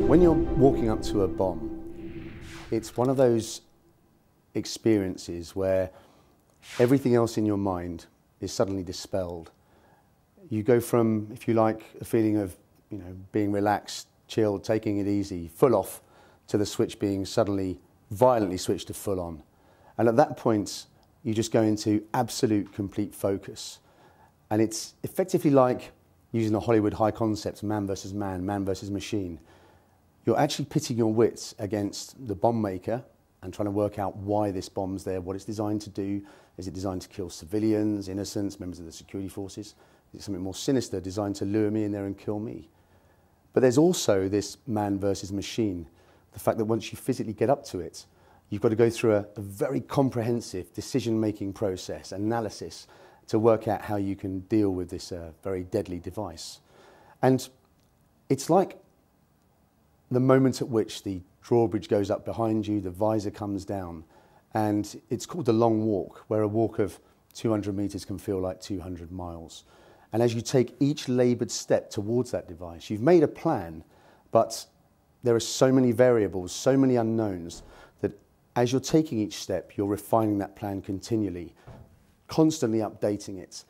When you're walking up to a bomb, it's one of those experiences where everything else in your mind is suddenly dispelled. You go from, if you like, a feeling of, being relaxed, chilled, taking it easy, full off, to the switch being suddenly violently switched to full on. And at that point, you just go into absolute complete focus. And it's effectively like using a Hollywood high concept, man versus man, man versus machine. You're actually pitting your wits against the bomb maker and trying to work out why this bomb's there, what it's designed to do. Is it designed to kill civilians, innocents, members of the security forces? Is it something more sinister, designed to lure me in there and kill me? But there's also this man versus machine. The fact that once you physically get up to it, you've got to go through a very comprehensive decision-making process, analysis, to work out how you can deal with this very deadly device. And it's like the moment at which the drawbridge goes up behind you, the visor comes down, and it's called the long walk, where a walk of 200 meters can feel like 200 miles. And as you take each labored step towards that device, you've made a plan, but there are so many variables, so many unknowns, that as you're taking each step, you're refining that plan continually, constantly updating it.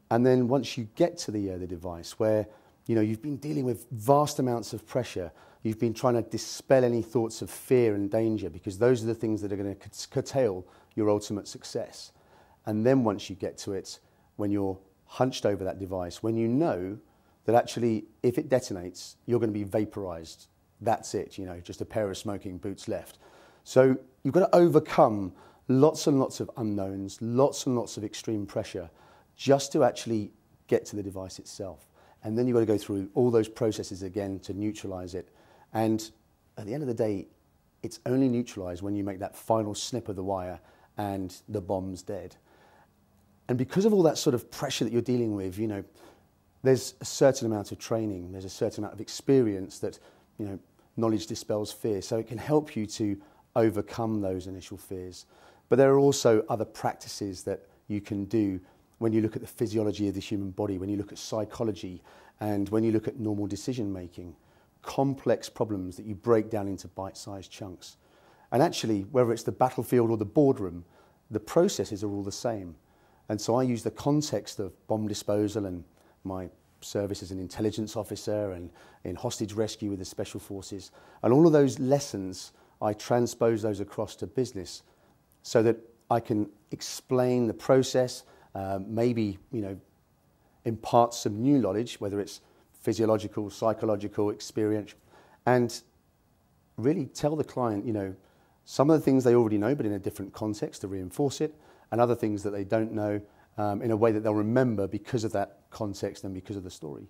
And then once you get to the device where you've been dealing with vast amounts of pressure, you've been trying to dispel any thoughts of fear and danger, because those are the things that are going to curtail your ultimate success. And then once you get to it, when you're hunched over that device, when you know that actually if it detonates, you're going to be vaporised. That's it, just a pair of smoking boots left. So you've got to overcome lots and lots of unknowns, lots and lots of extreme pressure, just to actually get to the device itself. And then you've got to go through all those processes again to neutralise it. And at the end of the day, it's only neutralised when you make that final snip of the wire and the bomb's dead. And because of all that sort of pressure that you're dealing with, there's a certain amount of training, there's a certain amount of experience that, knowledge dispels fear. So it can help you to overcome those initial fears. But there are also other practices that you can do when you look at the physiology of the human body, when you look at psychology, and when you look at normal decision making, complex problems that you break down into bite-sized chunks. And actually, whether it's the battlefield or the boardroom, the processes are all the same. And so I use the context of bomb disposal and my service as an intelligence officer and in hostage rescue with the special forces. And all of those lessons, I transpose those across to business so that I can explain the process, maybe, impart some new knowledge, whether it's physiological, psychological, experience, and really tell the client, some of the things they already know, but in a different context to reinforce it, and other things that they don't know in a way that they'll remember because of that context and because of the story.